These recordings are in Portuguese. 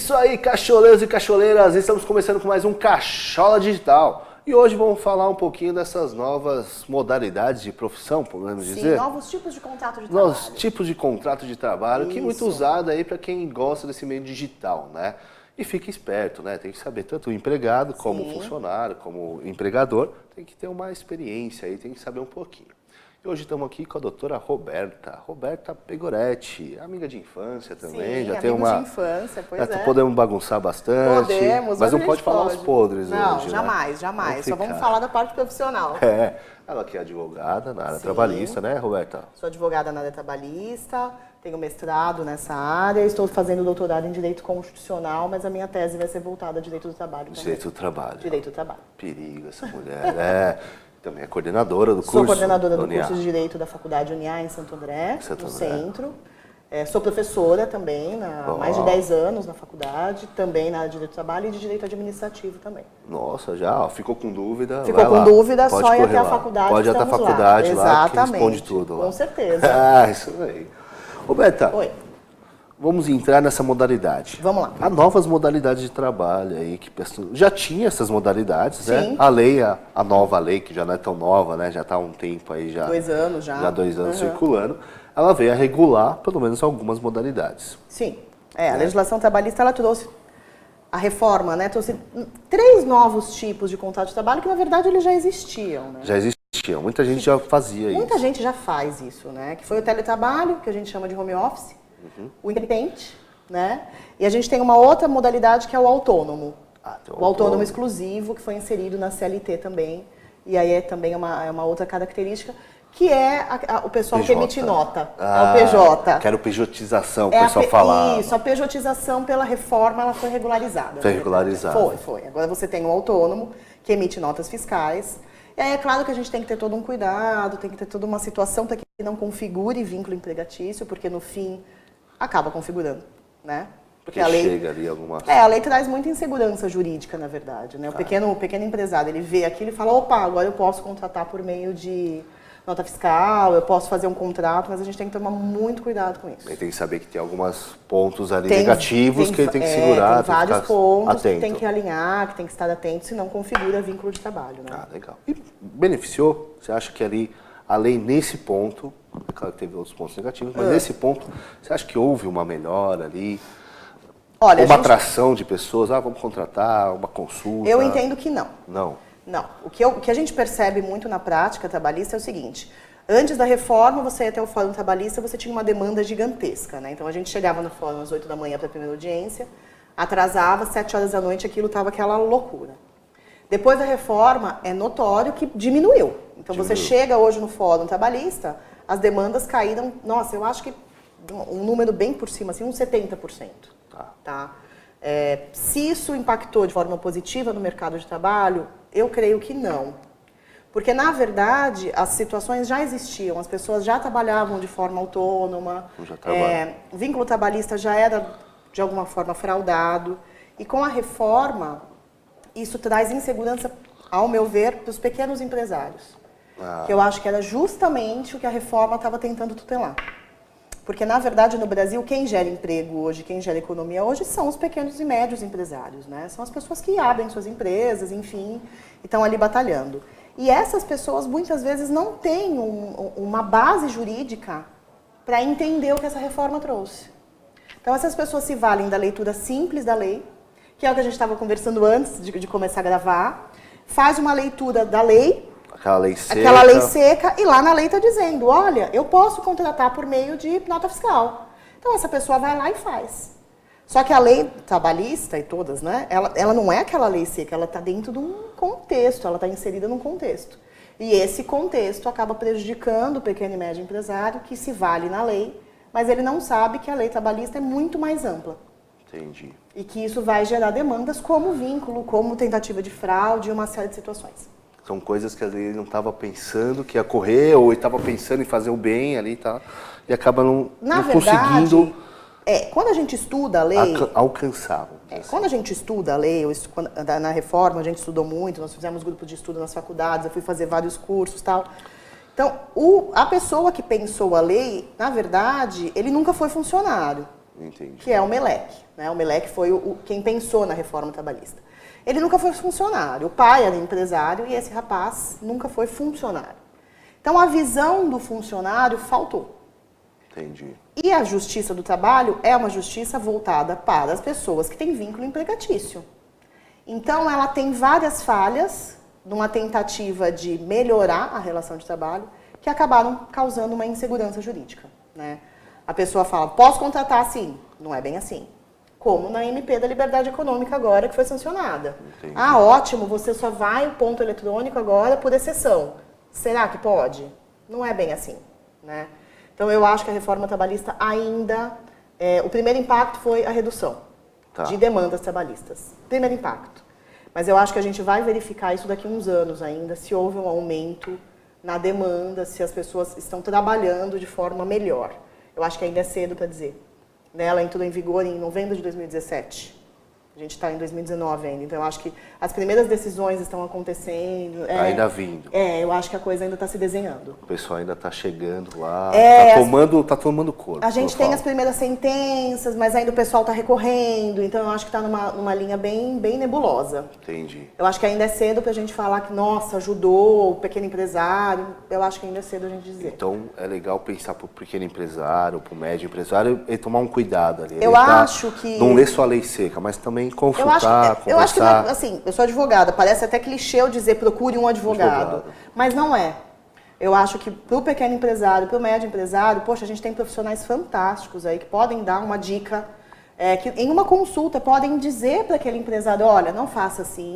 isso aí, cacholeiros e cacholeiras, estamos começando com mais um Cachola Digital. E hoje vamos falar um pouquinho dessas novas modalidades de profissão, podemos dizer? Sim, novos tipos de contrato de trabalho. Novos tipos de contrato de trabalho, que é muito usado aí para quem gosta desse meio digital, né? E fica esperto, né? Tem que saber tanto o empregado como o funcionário, como o empregador, tem que ter uma experiência aí, tem que saber um pouquinho. E hoje estamos aqui com a doutora Roberta Pegoretti, amiga de infância também. Sim, já tem uma de infância, pois já podemos bagunçar bastante. Podemos, mas não pode falar os podres não, hoje, jamais, né? jamais. Só vamos falar da parte profissional. Ela que é advogada na área trabalhista, né, Roberta? Sou advogada na área trabalhista, tenho mestrado nessa área, estou fazendo doutorado em Direito Constitucional, mas a minha tese vai ser voltada a Direito do Trabalho também. Direito do Trabalho. Direito do Trabalho. Perigo essa mulher, Também é coordenadora do curso. Sou coordenadora do curso de Direito da Faculdade UniA em Santo André, no centro. Sou professora também, há mais de 10 anos na faculdade, também na área de Direito do Trabalho e de Direito Administrativo também. Nossa, já ficou com dúvida? Ficou com dúvida, só ir até a faculdade. Pode ir até a faculdade lá, que exatamente, responde tudo lá. Com certeza. Isso aí. Roberta, Oi. Vamos entrar nessa modalidade. Vamos lá. Há novas modalidades de trabalho aí, que já tinha essas modalidades, Sim. né? A lei, a nova lei, que já não é tão nova, né? Já está há um tempo aí, já 2 anos já. Já 2 anos circulando. Ela veio a regular, pelo menos, algumas modalidades. Sim. A legislação trabalhista, ela trouxe a reforma, né? Trouxe 3 novos tipos de contrato de trabalho que, na verdade, eles já existiam, né? Já existiam. Muita gente já fazia isso. Muita gente já faz isso, né? Que foi o teletrabalho, que a gente chama de home office. O independente, né? E a gente tem uma outra modalidade que é o autônomo. O autônomo exclusivo, que foi inserido na CLT também. E aí é também uma outra característica, que é o pessoal PJ. que emite nota. É o PJ. Quero pejotização, o pessoal falava. Isso, a pejotização pela reforma, ela foi regularizada. Foi regularizada. Foi. Agora você tem o autônomo, que emite notas fiscais. E aí é claro que a gente tem que ter todo um cuidado, tem que ter toda uma situação para que não configure vínculo empregatício, porque no fim acaba configurando, né? Porque a lei chega ali alguma... a lei traz muita insegurança jurídica, na verdade, né? O pequeno empresário, ele vê aquilo e fala, opa, agora eu posso contratar por meio de nota fiscal, eu posso fazer um contrato, mas a gente tem que tomar muito cuidado com isso. Ele tem que saber que tem alguns pontos ali negativos que ele tem que segurar, tem vários pontos atento. que tem que alinhar, que tem que estar atento, senão configura vínculo de trabalho, né? Legal. E beneficiou? Você acha que ali, a lei nesse ponto, é claro que teve outros pontos negativos, mas nesse ponto, você acha que houve uma melhora ali? Olha, uma atração de pessoas, vamos contratar, uma consulta? Eu entendo que não. Não. O que a gente percebe muito na prática trabalhista é o seguinte: antes da reforma, você ia até o fórum trabalhista, você tinha uma demanda gigantesca, né? Então a gente chegava no fórum às 8 da manhã para a primeira audiência, atrasava, 7 horas da noite, aquilo estava aquela loucura. Depois da reforma, é notório que diminuiu. Então você chega hoje no fórum trabalhista, as demandas caíram, nossa, eu acho que um número bem por cima, assim, uns 70%. Tá? Se isso impactou de forma positiva no mercado de trabalho, eu creio que não. Porque, na verdade, as situações já existiam, as pessoas já trabalhavam de forma autônoma, o vínculo trabalhista já era, de alguma forma, fraudado. E com a reforma, isso traz insegurança, ao meu ver, para os pequenos empresários. Que eu acho que era justamente o que a reforma estava tentando tutelar. Porque, na verdade, no Brasil, quem gera emprego hoje, quem gera economia hoje, são os pequenos e médios empresários, né? São as pessoas que abrem suas empresas, enfim, e estão ali batalhando. E essas pessoas, muitas vezes, não têm uma base jurídica para entender o que essa reforma trouxe. Então, essas pessoas se valem da leitura simples da lei, que é o que a gente estava conversando antes de começar a gravar, faz uma leitura da lei, aquela lei seca, e lá na lei está dizendo, olha, eu posso contratar por meio de nota fiscal. Então essa pessoa vai lá e faz. Só que a lei trabalhista, e todas, né, ela não é aquela lei seca, ela está dentro de um contexto, ela está inserida num contexto. E esse contexto acaba prejudicando o pequeno e médio empresário, que se vale na lei, mas ele não sabe que a lei trabalhista é muito mais ampla. Entendi. E que isso vai gerar demandas como vínculo, como tentativa de fraude e uma série de situações. São coisas que às vezes ele não estava pensando que ia correr, ou estava pensando em fazer o bem ali, tá? E acaba não conseguindo... quando a gente estuda a lei... Alcançar. Quando a gente estuda a lei, na reforma a gente estudou muito, nós fizemos grupo de estudo nas faculdades, eu fui fazer vários cursos e tal. Então, a pessoa que pensou a lei, na verdade, ele nunca foi funcionário. Entendi. que é o MELEC. Né? O MELEC foi quem pensou na reforma trabalhista. Ele nunca foi funcionário. O pai era empresário e esse rapaz nunca foi funcionário. Então, a visão do funcionário faltou. Entendi. E a justiça do trabalho é uma justiça voltada para as pessoas que têm vínculo empregatício. Então, ela tem várias falhas numa tentativa de melhorar a relação de trabalho que acabaram causando uma insegurança jurídica. Né? A pessoa fala, posso contratar sim? Não é bem assim. Como na MP da Liberdade Econômica agora, que foi sancionada. Entendi. Ah, ótimo, você só vai o ponto eletrônico agora por exceção. Será que pode? Não é bem assim. Né? Então, eu acho que a reforma trabalhista ainda... o primeiro impacto foi a redução de demandas trabalhistas. Primeiro impacto. Mas eu acho que a gente vai verificar isso daqui a uns anos ainda, se houve um aumento na demanda, se as pessoas estão trabalhando de forma melhor. Eu acho que ainda é cedo para dizer. Ela entrou em vigor em novembro de 2017. A gente está em 2019 ainda, então eu acho que as primeiras decisões estão acontecendo. Ainda vindo. Eu acho que a coisa ainda está se desenhando. O pessoal ainda está chegando lá, tá tomando corpo. A gente tem as primeiras sentenças, mas ainda o pessoal está recorrendo, então eu acho que está numa linha bem nebulosa. Entendi. Eu acho que ainda é cedo para a gente falar que, nossa, ajudou o pequeno empresário. Eu acho que ainda é cedo a gente dizer. Então é legal pensar para o pequeno empresário, para o médio empresário, e tomar um cuidado ali. Eu acho que... Não ler só a lei seca, mas também consultar, conversar. Eu acho que, assim, eu sou advogada, parece até clichê eu dizer procure um advogado, mas não é. Eu acho que para o pequeno empresário, para o médio empresário, poxa, a gente tem profissionais fantásticos aí que podem dar uma dica, que em uma consulta podem dizer para aquele empresário, olha, não faça assim,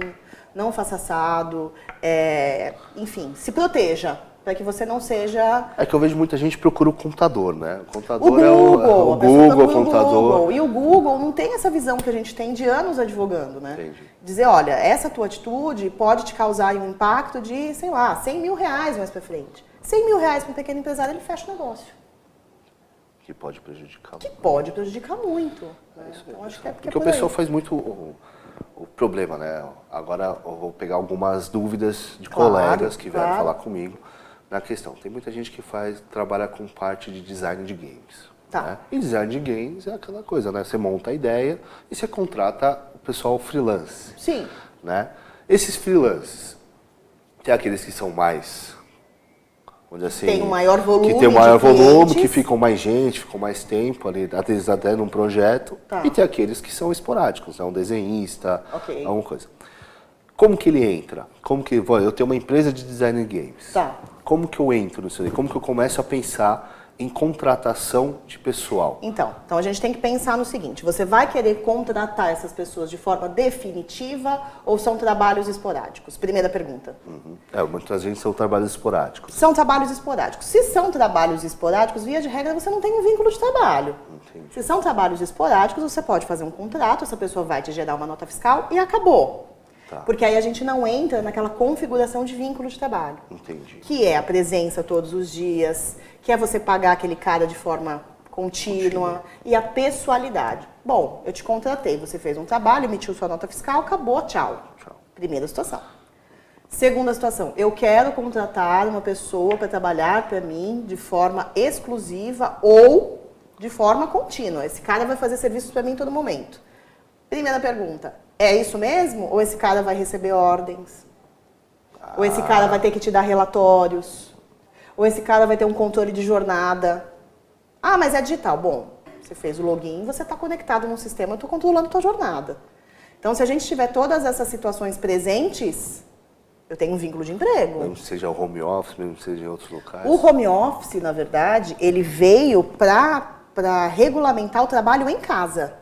não faça assado, enfim, se proteja. Para que você não seja... É que eu vejo muita gente procura o contador, né? O contador o Google, o contador. E o Google não tem essa visão que a gente tem de anos advogando, né? Entendi. Dizer, olha, essa tua atitude pode te causar um impacto de, sei lá, 100 mil reais mais para frente. 100 mil reais para um pequeno empresário, ele fecha o negócio. Que pode prejudicar muito. Que pode prejudicar muito. Né? Então, acho que porque o pessoal faz muito... O problema, né? Agora eu vou pegar algumas dúvidas de colegas que vieram falar comigo. Na questão, tem muita gente que trabalha com parte de design de games. Né? E design de games é aquela coisa, né? Você monta a ideia e você contrata o pessoal freelance. Sim. Né? Esses freelances, tem aqueles que são mais, vamos dizer assim... Tem um maior volume. Que tem um maior volume, que ficam mais gente, ficam mais tempo ali, às vezes até num projeto. E tem aqueles que são esporádicos, né? Um desenhista, alguma coisa. Como que ele entra? Eu tenho uma empresa de design de games. Como que eu entro nisso aí? Como que eu começo a pensar em contratação de pessoal? Então a gente tem que pensar no seguinte, você vai querer contratar essas pessoas de forma definitiva ou são trabalhos esporádicos? Primeira pergunta. Muitas vezes são trabalhos esporádicos. São trabalhos esporádicos. Se são trabalhos esporádicos, via de regra, você não tem um vínculo de trabalho. Entendi. Se são trabalhos esporádicos, você pode fazer um contrato, essa pessoa vai te gerar uma nota fiscal e acabou. Porque aí a gente não entra naquela configuração de vínculo de trabalho. Entendi. Que é a presença todos os dias, que é você pagar aquele cara de forma contínua e a pessoalidade. Bom, eu te contratei, você fez um trabalho, emitiu sua nota fiscal, acabou, tchau. Primeira situação. Segunda situação, eu quero contratar uma pessoa para trabalhar para mim de forma exclusiva ou de forma contínua. Esse cara vai fazer serviços para mim em todo momento. Primeira pergunta, é isso mesmo? Ou esse cara vai receber ordens? Ou esse cara vai ter que te dar relatórios? Ou esse cara vai ter um controle de jornada? Ah, mas é digital. Bom, você fez o login, você está conectado no sistema, eu estou controlando a tua jornada. Então, se a gente tiver todas essas situações presentes, eu tenho um vínculo de emprego. Mesmo que seja o home office, mesmo que seja em outros locais. O home office, na verdade, ele veio para regulamentar o trabalho em casa.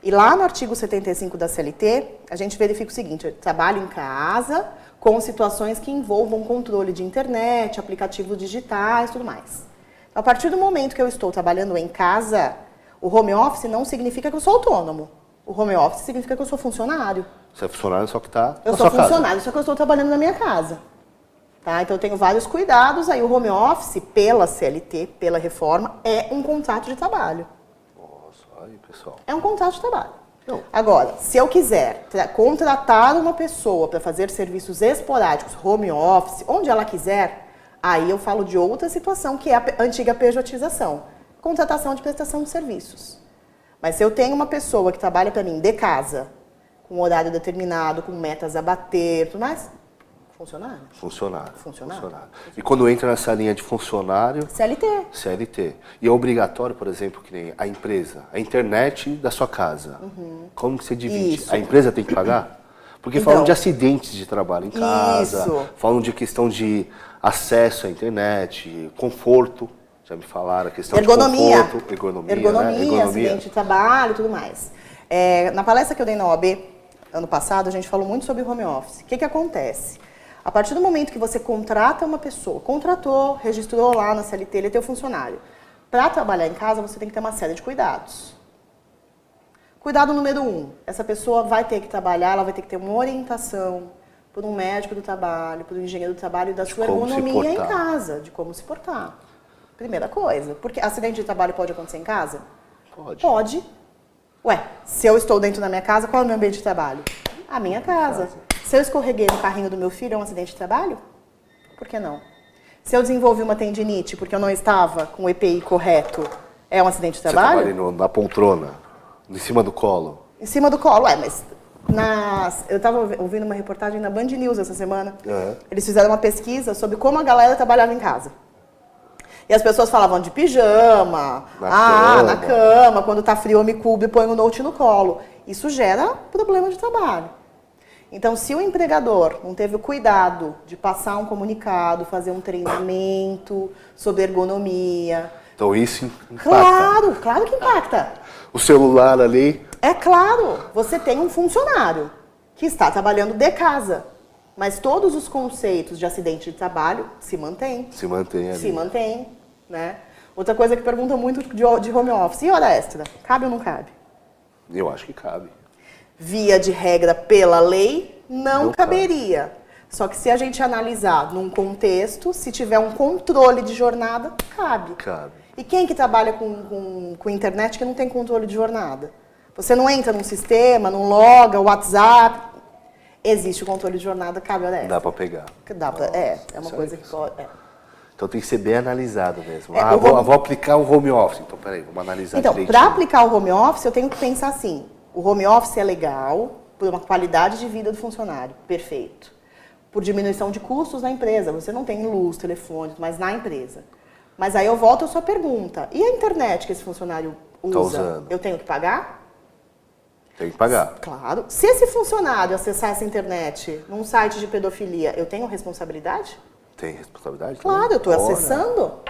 E lá no artigo 75 da CLT, a gente verifica o seguinte, eu trabalho em casa com situações que envolvam controle de internet, aplicativos digitais e tudo mais. Então, a partir do momento que eu estou trabalhando em casa, o home office não significa que eu sou autônomo. O home office significa que eu sou funcionário. Você é funcionário, só que está na sua casa. Eu sou funcionário, só que eu estou trabalhando na minha casa. Tá? Então, eu tenho vários cuidados. Aí, o home office, pela CLT, pela reforma, é um contrato de trabalho. Aí, pessoal. É um contrato de trabalho. Não. Agora, se eu quiser contratar uma pessoa para fazer serviços esporádicos, home office, onde ela quiser, aí eu falo de outra situação, que é a antiga pejotização. Contratação de prestação de serviços. Mas se eu tenho uma pessoa que trabalha para mim de casa, com horário determinado, com metas a bater, tudo mais, funcionário. Funcionário. E quando entra nessa linha de funcionário... CLT. E é obrigatório, por exemplo, que nem a empresa, a internet da sua casa. Como que você divide? Isso. A empresa tem que pagar? Porque Então, falam de acidentes de trabalho em casa, isso. falam de questão de acesso à internet, conforto, já me falaram, a questão de conforto, ergonomia, acidente de trabalho e tudo mais. Na palestra que eu dei na OAB, ano passado, a gente falou muito sobre home office. O que acontece? A partir do momento que você contrata uma pessoa, contratou, registrou lá na CLT, ele é teu funcionário. Para trabalhar em casa, você tem que ter uma série de cuidados. Cuidado número 1, essa pessoa vai ter que trabalhar, ela vai ter que ter uma orientação por um médico do trabalho, por um engenheiro do trabalho da sua ergonomia em casa, de como se portar. Primeira coisa, porque acidente de trabalho pode acontecer em casa? Pode. Ué, se eu estou dentro da minha casa, qual é o meu ambiente de trabalho? A minha casa. Se eu escorreguei no carrinho do meu filho, é um acidente de trabalho? Por que não? Se eu desenvolvi uma tendinite porque eu não estava com o EPI correto, é um acidente de trabalho? Você trabalha na poltrona, em cima do colo. Em cima do colo, mas... Eu estava ouvindo uma reportagem na Band News essa semana. Eles fizeram uma pesquisa sobre como a galera trabalhava em casa. E as pessoas falavam de pijama, na cama, quando tá frio eu me cubro e ponho o note no colo. Isso gera problema de trabalho. Então, se o empregador não teve o cuidado de passar um comunicado, fazer um treinamento sobre ergonomia... Então isso impacta. Claro que impacta. O celular ali... É claro, você tem um funcionário que está trabalhando de casa. Mas todos os conceitos de acidente de trabalho se mantêm. Se mantém, né? Outra coisa que pergunta muito de home office, e hora extra? Cabe ou não cabe? Eu acho que cabe. Via de regra, pela lei, não caberia. Só que se a gente analisar num contexto, se tiver um controle de jornada, cabe. E quem que trabalha com internet que não tem controle de jornada? Você não entra num sistema, não loga, WhatsApp... Existe o controle de jornada, cabe hora extra. Dá para pegar. É uma coisa que pode... Então tem que ser bem analisado mesmo. Vou aplicar o home office. Então, peraí, vamos analisar direitinho. Então, para aplicar o home office, eu tenho que pensar assim. O home office é legal por uma qualidade de vida do funcionário. Perfeito. Por diminuição de custos na empresa. Você não tem luz, telefone, mas na empresa. Mas aí eu volto à sua pergunta. E a internet que esse funcionário usa? Tá usando. Eu tenho que pagar? Tem que pagar. Claro. Se esse funcionário acessar essa internet num site de pedofilia, eu tenho responsabilidade? Tem responsabilidade? Claro, eu estou acessando.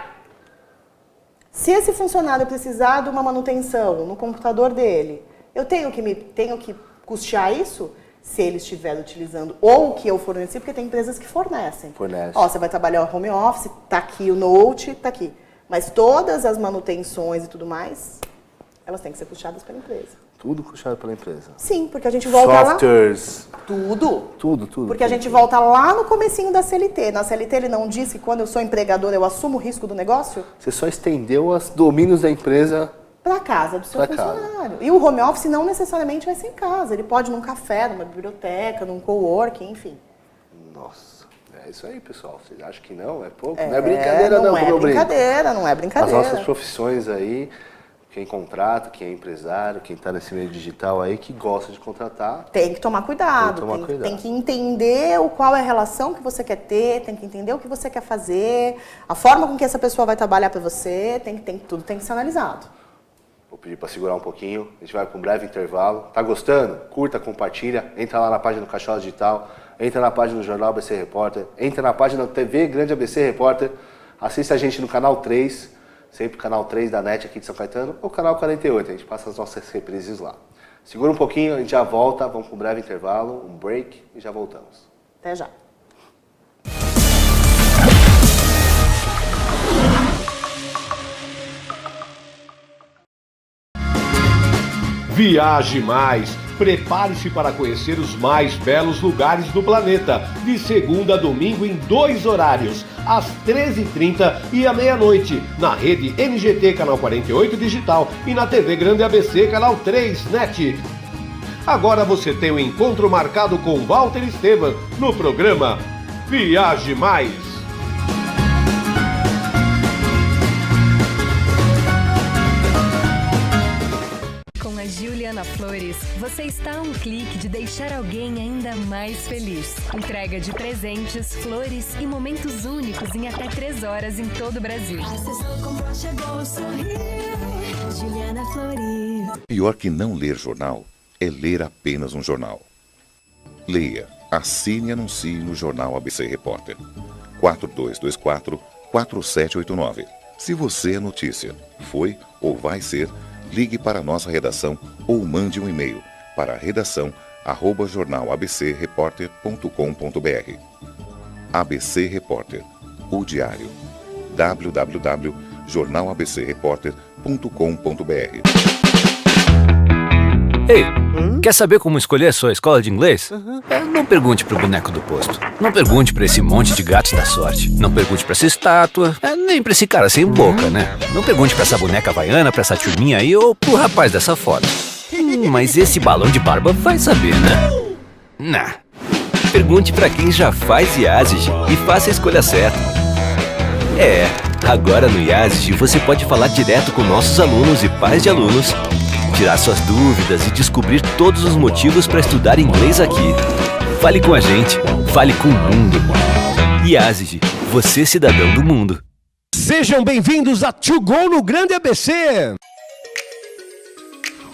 Se esse funcionário precisar de uma manutenção no computador dele, eu tenho que custear isso? Se ele estiver utilizando ou o que eu forneci, porque tem empresas que fornecem. Você vai trabalhar no home office, tá aqui o note, tá aqui. Mas todas as manutenções e tudo mais, elas têm que ser custeadas pela empresa. Tudo custeado pela empresa? Sim, porque a gente volta Softwares. lá... Tudo. Porque a gente tudo. volta lá no comecinho da CLT. Na CLT ele não diz que quando eu sou empregador eu assumo o risco do negócio? Você só estendeu os domínios da empresa... Para casa do seu funcionário. E o home office não necessariamente vai ser em casa. Ele pode ir num café, numa biblioteca, num coworking, enfim. Nossa, é isso aí, pessoal. Vocês acham que não? É pouco? Não é brincadeira, não. Não é brincadeira. As nossas profissões aí... Quem contrata, quem é empresário, quem está nesse meio digital aí, que gosta de contratar... Tem que tomar cuidado. Tem que entender qual é a relação que você quer ter, tem que entender o que você quer fazer, a forma com que essa pessoa vai trabalhar para você, tudo tem que ser analisado. Vou pedir para segurar um pouquinho, a gente vai para um breve intervalo. Tá gostando? Curta, compartilha, entra lá na página do Cachola Digital, entra na página do Jornal ABC Repórter, entra na página da TV Grande ABC Repórter, assista a gente no canal 3, sempre canal 3 da NET aqui de São Caetano, ou canal 48, a gente passa as nossas reprises lá. Segura um pouquinho, a gente já volta, vamos para um breve intervalo, um break e já voltamos. Até já. Viaje mais! Prepare-se para conhecer os mais belos lugares do planeta, de segunda a domingo em 2 horários, às 13h30 e à meia-noite, na rede NGT Canal 48 Digital e na TV Grande ABC Canal 3 NET. Agora você tem um encontro marcado com Walter Esteban no programa Viaje Mais. Juliana Flores, você está a um clique de deixar alguém ainda mais feliz. Entrega de presentes, flores e momentos únicos em até 3 horas em todo o Brasil. Juliana Flores. Pior que não ler jornal é ler apenas um jornal. Leia, assine e anuncie no Jornal ABC Repórter. 4224-4789. Se você é notícia, foi ou vai ser, ligue para a nossa redação ou mande um e-mail para redação@jornalabcreporter.com.br. ABC Repórter, o diário. www.jornalabcreporter.com.br. Ei, quer saber como escolher a sua escola de inglês? Não pergunte pro boneco do posto. Não pergunte pra esse monte de gatos da sorte. Não pergunte pra essa estátua. Nem pra esse cara sem boca, né? Não pergunte pra essa boneca havaiana, pra essa turminha aí ou pro rapaz dessa foto. Mas esse balão de barba vai saber, né? Nah. Pergunte pra quem já faz IASIG e faça a escolha certa. Agora no IASIG você pode falar direto com nossos alunos e pais de alunos, tirar suas dúvidas e descobrir todos os motivos para estudar inglês aqui. Fale com a gente, fale com o mundo. IASIG, você cidadão do mundo. Sejam bem-vindos a To Go no Grande ABC.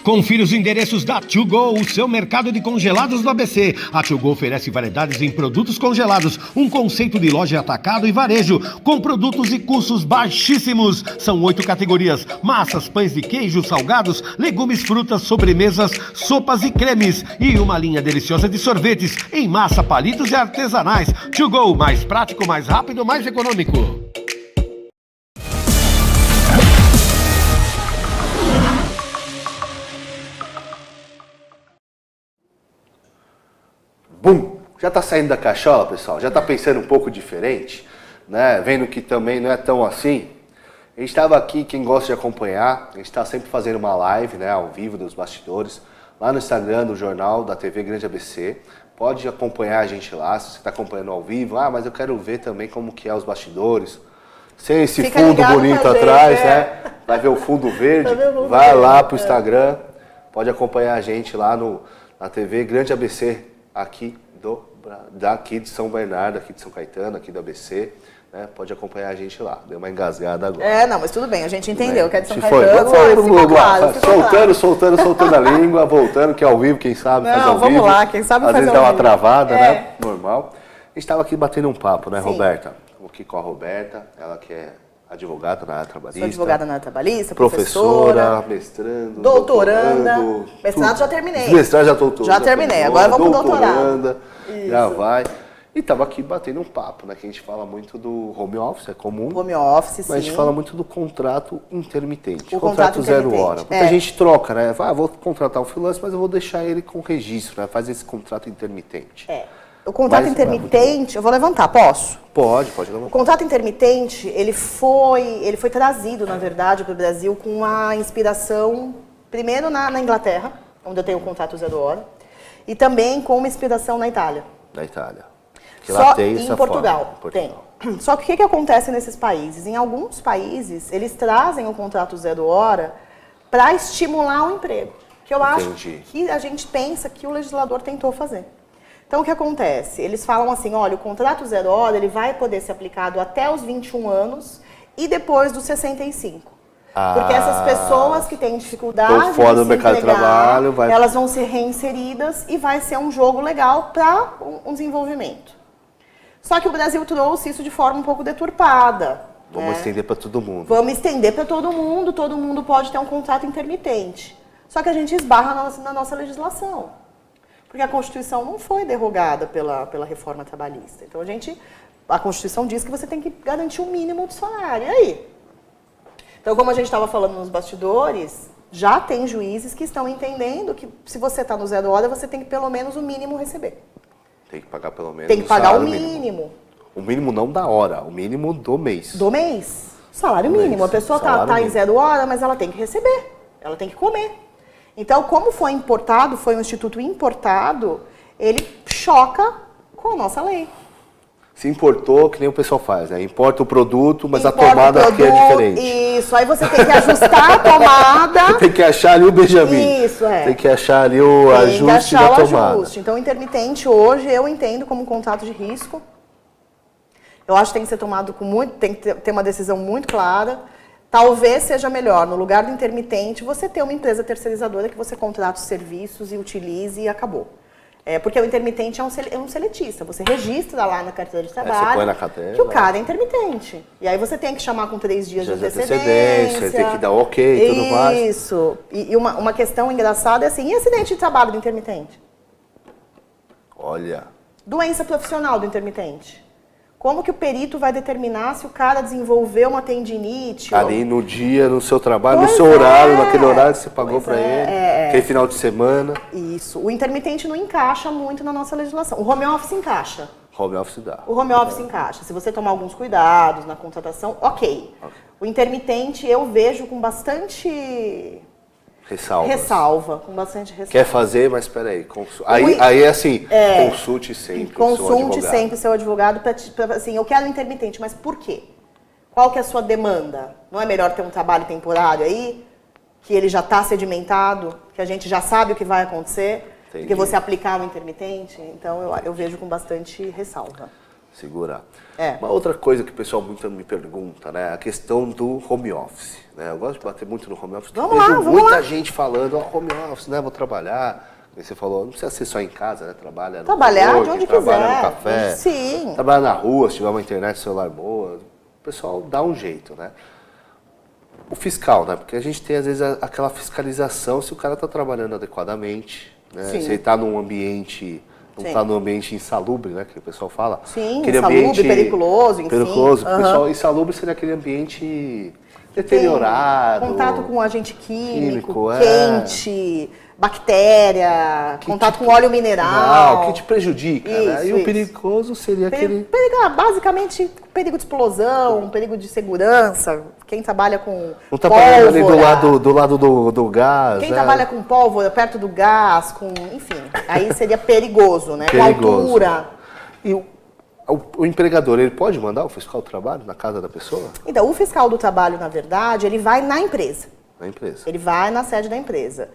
Confira os endereços da To Go, o seu mercado de congelados do ABC. A To Go oferece variedades em produtos congelados, um conceito de loja atacado e varejo, com produtos e custos baixíssimos. São 8 categorias: massas, pães de queijo, salgados, legumes, frutas, sobremesas, sopas e cremes. E uma linha deliciosa de sorvetes em massa, palitos e artesanais. To Go, mais prático, mais rápido, mais econômico. Bum! Já tá saindo da cachola, pessoal? Já tá pensando um pouco diferente? Né? Vendo que também não é tão assim? A gente estava aqui, quem gosta de acompanhar, a gente está sempre fazendo uma live, né, ao vivo dos bastidores, lá no Instagram do jornal da TV Grande ABC. Pode acompanhar a gente lá, se você está acompanhando ao vivo. Mas eu quero ver também como que é os bastidores. Sem esse Fica fundo bonito gente, atrás, né? Vai ver o fundo verde, vai lá pro Instagram. Pode acompanhar a gente lá na TV Grande ABC, daqui de São Bernardo, aqui de São Caetano, aqui do ABC. Né? Pode acompanhar a gente lá. Deu uma engasgada agora. Não, mas tudo bem, a gente entendeu que é de São Caetano. Soltando a língua, voltando, que é ao vivo, quem sabe faz ao vivo. Vamos lá, quem sabe fazer ao vivo. Às vezes dá uma travada, né? Normal. A gente estava aqui batendo um papo, né, Sim. Roberta? Aqui com a Roberta, ela que é advogada na área trabalhista. Sou advogada na área trabalhista, professora, mestrando, doutoranda. Mestrado já terminei. Mestrado já doutorando. Já terminei, agora vamos pro doutorado. Já vai. E estava aqui batendo um papo, né? Que a gente fala muito do home office, é comum. Home office, sim. Mas a gente fala muito do contrato intermitente. O contrato zero intermitente. hora. Muita gente troca, né? Vou contratar um freelance, mas eu vou deixar ele com registro, né? Faz esse contrato intermitente. O contrato intermitente, eu vou levantar, posso? Pode levantar. O contrato intermitente, ele foi trazido, na verdade, para o Brasil com uma inspiração, primeiro na Inglaterra, onde eu tenho o contrato 0 hora, e também com uma inspiração na Itália. Na Itália. Que Só lá tem em Portugal, tem. Só que o que acontece nesses países? Em alguns países, eles trazem o contrato 0 hora para estimular o emprego. Que eu acho que a gente pensa que o legislador tentou fazer. Então, o que acontece? Eles falam assim, olha, o contrato 0 hora ele vai poder ser aplicado até os 21 anos e depois dos 65. Porque essas pessoas que têm dificuldade de se empregar, elas vão ser reinseridas e vai ser um jogo legal para um desenvolvimento. Só que o Brasil trouxe isso de forma um pouco deturpada. Vamos estender para todo mundo. Vamos estender para todo mundo pode ter um contrato intermitente. Só que a gente esbarra na nossa legislação. Porque a Constituição não foi derrogada pela reforma trabalhista. Então, a Constituição diz que você tem que garantir o mínimo do salário. E aí? Então, como a gente estava falando nos bastidores, já tem juízes que estão entendendo que se você está no 0 hora, você tem que pelo menos o mínimo receber. Tem que pagar pelo menos Tem que pagar o mínimo. O mínimo não da hora, o mínimo do mês. Do mês. Salário mínimo. A pessoa está em 0 hora, mas ela tem que receber. Ela tem que comer. Então, como foi um instituto importado, ele choca com a nossa lei. Se importou, que nem o pessoal faz, né? Importa o produto, mas Importa a tomada o aqui é diferente. Isso, aí você tem que ajustar a tomada. Tem que achar ali o Benjamin. Isso, é. Tem que achar ali o ajuste da tomada. Ajuste. Então, o intermitente hoje eu entendo como um contrato de risco. Eu acho que tem que ser tomado com muito, tem que ter uma decisão muito clara. Talvez seja melhor, no lugar do intermitente, você ter uma empresa terceirizadora que você contrata os serviços e utilize e acabou. Porque o intermitente é um seletista. Você registra lá na carteira de trabalho você põe na carteira, que o cara é intermitente. E aí você tem que chamar com 3 dias de antecedência. Tem que dar ok e tudo mais. Isso. E uma questão engraçada é assim, e acidente de trabalho do intermitente? Olha. Doença profissional do intermitente. Como que o perito vai determinar se o cara desenvolveu uma tendinite? Ali no dia, no seu trabalho, no seu horário, naquele horário que você pagou para ele, aquele final de semana. Isso. O intermitente não encaixa muito na nossa legislação. O home office encaixa. Home office dá. O home office encaixa. Se você tomar alguns cuidados na contratação, ok. O intermitente eu vejo com bastante... Ressalva, com bastante ressalva. Quer fazer, mas espera aí. Aí é assim, consulte sempre o seu advogado. Consulte sempre o seu advogado para assim, eu quero intermitente, mas por quê? Qual que é a sua demanda? Não é melhor ter um trabalho temporário aí, que ele já está sedimentado, que a gente já sabe o que vai acontecer, do que você aplicar o intermitente? Então eu vejo com bastante ressalva. Segurar. Uma outra coisa que o pessoal muito me pergunta, né? A questão do home office. Né? Eu gosto de bater muito no home office. Vejo muita gente falando, home office, né? Vou trabalhar. E você falou, não precisa ser só em casa, né? Trabalhar de onde trabalha quiser. No café. Sim. Trabalhar na rua, se tiver uma internet, celular boa. O pessoal dá um jeito, né? O fiscal, né? Porque a gente tem, às vezes, aquela fiscalização se o cara está trabalhando adequadamente, né? Se ele está num ambiente... Não está no ambiente insalubre, né? Que o pessoal fala. Sim, aquele insalubre, ambiente periculoso, enfim. Periculoso. O pessoal, insalubre seria aquele ambiente deteriorado. Contato com agente químico quente, bactéria, contato com óleo mineral. Que te prejudica, né? E o perigoso seria aquele... Basicamente, perigo de explosão, perigo de segurança. Quem trabalha com não tá pólvora... ali do lado do gás. Quem trabalha com pólvora, perto do gás, enfim. Aí seria perigoso, né? Perigoso. Com altura. E o empregador, ele pode mandar o fiscal do trabalho na casa da pessoa? Então, o fiscal do trabalho, na verdade, ele vai na empresa. Na empresa. Ele vai na sede da empresa.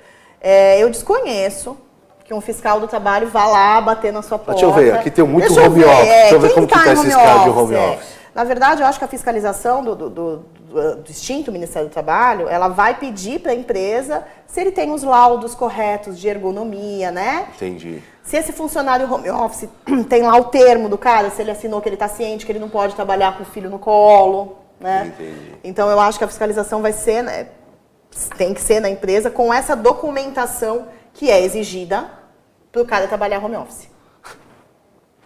Eu desconheço que um fiscal do trabalho vá lá bater na sua porta. Deixa eu ver, aqui tem muito home office. Deixa eu ver como que está esse esquema de home office. Na verdade, eu acho que a fiscalização do extinto Ministério do Trabalho, ela vai pedir para a empresa se ele tem os laudos corretos de ergonomia, né? Entendi. Se esse funcionário home office tem lá o termo do cara, se ele assinou que ele está ciente que ele não pode trabalhar com o filho no colo, né? Entendi. Então, eu acho que a fiscalização vai ser, né, tem que ser na empresa com essa documentação que é exigida para o cara trabalhar home office.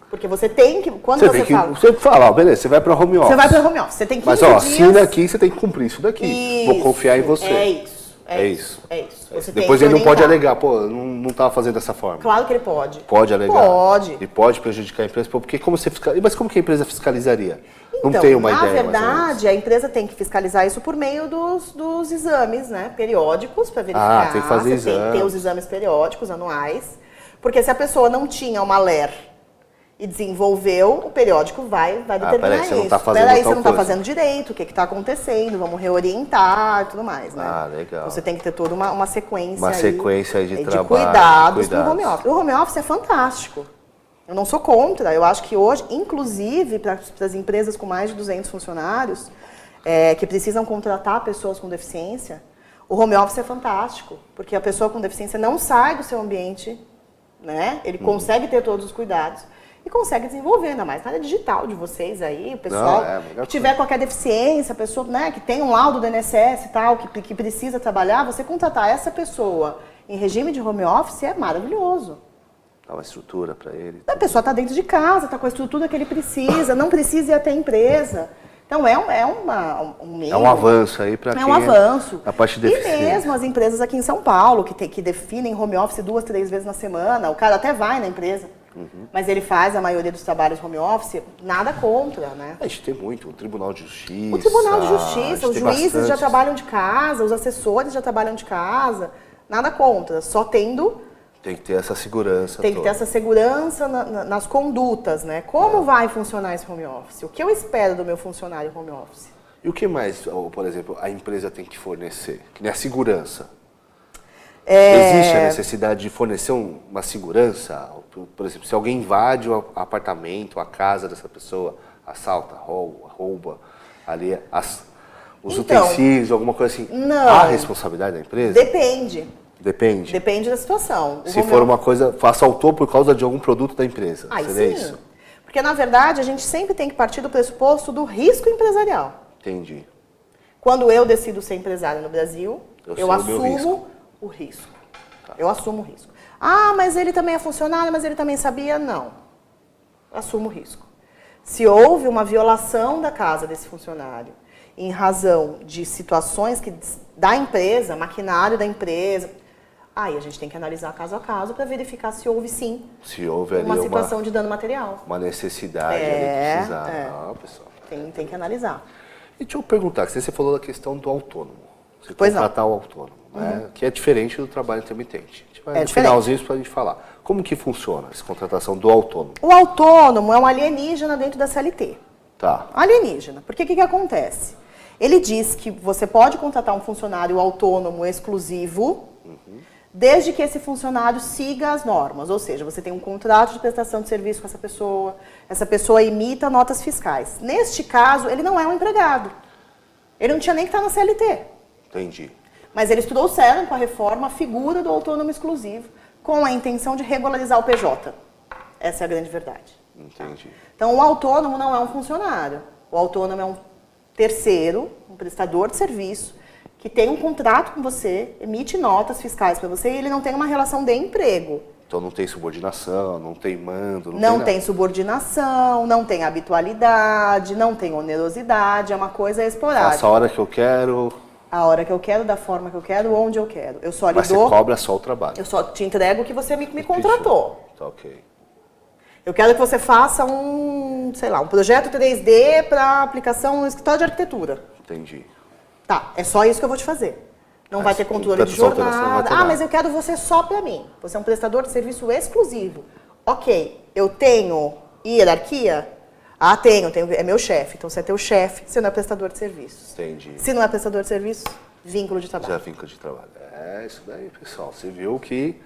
Porque você tem que... Você fala, beleza, você vai para home office. Você vai para home office, você tem 15 dias... Mas, assina aqui, você tem que cumprir isso daqui. Isso, vou confiar em você. É isso. Você depois ele não pode alegar, não estava fazendo dessa forma. Claro que ele pode. Pode alegar? Pode. E pode prejudicar a empresa? Porque como você fiscaliza... Mas como que a empresa fiscalizaria? Então, não tenho uma ideia. Na verdade, a empresa tem que fiscalizar isso por meio dos exames, né, periódicos, para verificar. Tem que fazer exames. Tem que ter os exames periódicos, anuais. Porque se a pessoa não tinha uma LER e desenvolveu, o periódico vai determinar isso. Você não tá fazendo você não está fazendo direito, o que está acontecendo, vamos reorientar e tudo mais, né? Legal. Você tem que ter toda uma sequência Uma sequência aí de trabalho. Cuidados para o home office. O home office é fantástico. Eu não sou contra. Eu acho que hoje, inclusive para as empresas com mais de 200 funcionários, que precisam contratar pessoas com deficiência, o home office é fantástico. Porque a pessoa com deficiência não sai do seu ambiente, né? Ele consegue ter todos os cuidados e consegue desenvolver, ainda mais na área digital de vocês aí, o pessoal que tiver qualquer deficiência, a pessoa, né, que tem um laudo do INSS e tal, que precisa trabalhar, você contratar essa pessoa em regime de home office é maravilhoso. Dá uma estrutura para ele. A pessoa está dentro de casa, está com a estrutura que ele precisa, não precisa ir até a empresa. Então é um avanço aí para quem é um avanço. A parte de deficiência. E mesmo as empresas aqui em São Paulo, que definem home office 2, 3 vezes na semana, o cara até vai na empresa. Mas ele faz a maioria dos trabalhos home office, nada contra, né? A gente tem muito, o Tribunal de Justiça. O Tribunal de Justiça, os juízes já trabalham de casa, os assessores já trabalham de casa, nada contra, só tendo Tem que ter essa segurança Tem que ter essa segurança nas condutas, né? Como vai funcionar esse home office? O que eu espero do meu funcionário home office? E o que mais, por exemplo, a empresa tem que fornecer? Que nem a segurança. Existe a necessidade de fornecer uma segurança? Por exemplo, se alguém invade o apartamento, a casa dessa pessoa, assalta, rouba ali os utensílios, alguma coisa assim, não. há responsabilidade da empresa? Depende. Depende? Depende da situação. Se for uma coisa, assaltou por causa de algum produto da empresa, Aí seria sim. isso? Porque, na verdade, a gente sempre tem que partir do pressuposto do risco empresarial. Entendi. Quando eu decido ser empresário no Brasil, eu assumo risco. o risco. Tá. Eu assumo o risco. Ah, mas ele também é funcionário, mas ele também sabia? Não. Eu assumo o risco. Se houve uma violação da casa desse funcionário, em razão de situações da empresa, maquinário da empresa, aí a gente tem que analisar caso a caso para verificar se houve sim uma situação de dano material. Uma necessidade ali que precisava. Pessoal. Tem que analisar. E deixa eu perguntar, você falou da questão do autônomo. Você contratar o autônomo, né? Que é diferente do trabalho intermitente. A gente vai no finalzinho para a gente falar. Como que funciona essa contratação do autônomo? O autônomo é um alienígena dentro da CLT. Tá. Alienígena. Porque o que acontece? Ele diz que você pode contratar um funcionário autônomo exclusivo, desde que esse funcionário siga as normas. Ou seja, você tem um contrato de prestação de serviço com essa pessoa emita notas fiscais. Neste caso, ele não é um empregado. Ele não tinha nem que estar na CLT. Entendi. Mas eles trouxeram com a reforma a figura do autônomo exclusivo, com a intenção de regularizar o PJ. Essa é a grande verdade. Entendi. Então, o autônomo não é um funcionário. O autônomo é um terceiro, um prestador de serviço, que tem um contrato com você, emite notas fiscais para você e ele não tem uma relação de emprego. Então não tem subordinação, não tem mando, não tem subordinação, não tem habitualidade, não tem onerosidade, é uma coisa esporádica. Faça a hora que eu quero. A hora que eu quero, da forma que eu quero, onde eu quero. Eu só lhe Mas dou, você cobra só o trabalho. Eu só te entrego o que você me contratou. Tá ok. Eu quero que você faça um projeto 3D para aplicação no escritório de arquitetura. Entendi. Tá, é só isso que eu vou te fazer. Não vai ter controle de jornada. Mas eu quero você só para mim. Você é um prestador de serviço exclusivo. Ok, eu tenho hierarquia? Ah, tenho, é meu chefe. Então você é teu chefe, você não é prestador de serviços. Entendi. Se não é prestador de serviços, vínculo de trabalho. Já vínculo de trabalho. É isso daí, pessoal. Você viu que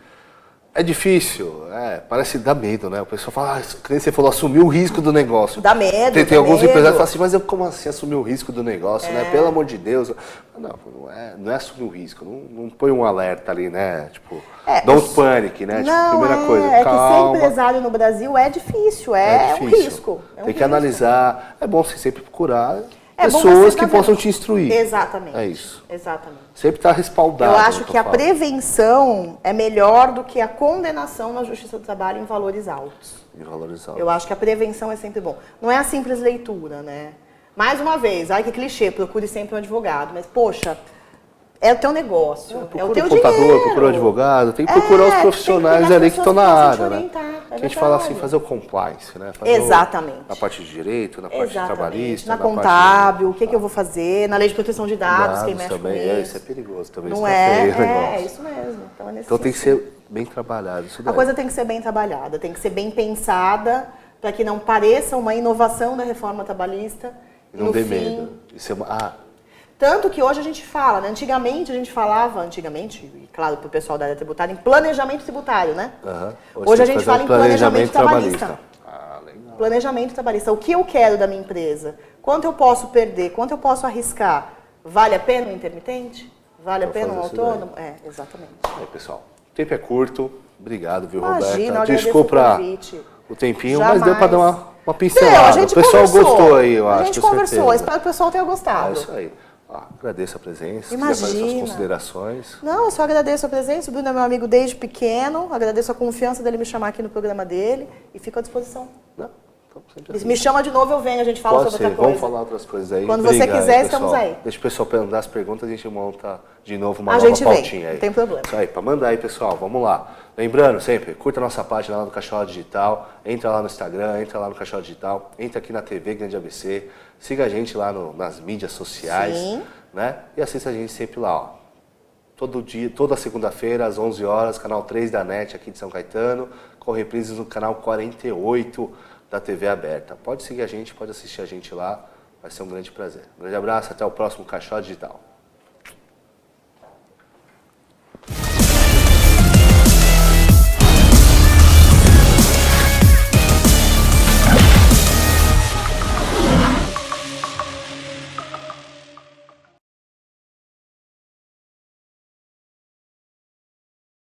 é difícil, parece dar medo, né? O pessoal fala, como você falou, assumir o risco do negócio. Dá medo, Tem alguns empresários que falam assim, mas como assim assumir o risco do negócio, né? Pelo amor de Deus. Não é assumir o risco, não põe um alerta ali, né? Tipo, don't panic, né? Não, primeira coisa, calma. Que ser empresário no Brasil é difícil, é um risco. Tem que analisar, é bom você sempre procurar pessoas que possam te instruir. Exatamente. É isso. Exatamente. Sempre estar respaldado. Eu acho que a prevenção é melhor do que a condenação na Justiça do Trabalho em valores altos. Eu acho que a prevenção é sempre bom. Não é a simples leitura, né? Mais uma vez, que clichê, procure sempre um advogado. Mas, poxa, é o teu negócio, é o teu contador, dinheiro. procura um advogado, tem que procurar os profissionais ali que estão na área, né? Que a gente fala assim, fazer o compliance, né? Exatamente. Na parte de direito, na parte trabalhista, na contábil, o que eu vou fazer, na lei de proteção de dados, quem mexe também, com isso. Isso é perigoso também. Não é isso mesmo. Então tem que ser bem trabalhado. A coisa tem que ser bem trabalhada, tem que ser bem pensada, para que não pareça uma inovação da reforma trabalhista. Não dê medo. Isso é Tanto que hoje a gente fala, né? Antigamente a gente falava, e claro, para o pessoal da área tributária, em planejamento tributário, né? Hoje a gente fala em planejamento trabalhista. Legal. Planejamento trabalhista. O que eu quero da minha empresa? Quanto eu posso perder? Quanto eu posso arriscar? Vale a pena um intermitente? Vale a pena um autônomo? Exatamente. Aí, pessoal, o tempo é curto. Obrigado, viu, Imagina, Roberta? Desculpa o tempinho, mas deu para dar uma pincelada. O pessoal gostou aí, eu acho. A gente conversou, espero que o pessoal tenha gostado. É isso aí. Agradeço a presença. Imagina. Se quiser fazer suas considerações. Não, eu só agradeço a presença. O Bruno é meu amigo desde pequeno. Agradeço a confiança dele me chamar aqui no programa dele e fico à disposição. Assim. Me chama de novo, eu venho, a gente fala sobre outra coisa. Vamos falar outras coisas aí. Quando você quiser, estamos aí. Deixa o pessoal mandar as perguntas, a gente monta de novo uma nova pautinha aí. Não tem problema. Isso aí, para mandar aí, pessoal. Vamos lá. Lembrando sempre, curta a nossa página lá no Cachola Digital, entra lá no Instagram, entra lá no Cachola Digital, entra aqui na TV Grande ABC, siga a gente lá nas mídias sociais, né? E assista a gente sempre lá, todo dia, toda segunda-feira, às 11 horas, canal 3 da NET aqui de São Caetano, com reprises no canal 48 da TV aberta. Pode seguir a gente, pode assistir a gente lá, vai ser um grande prazer. Um grande abraço, até o próximo Cachó Digital.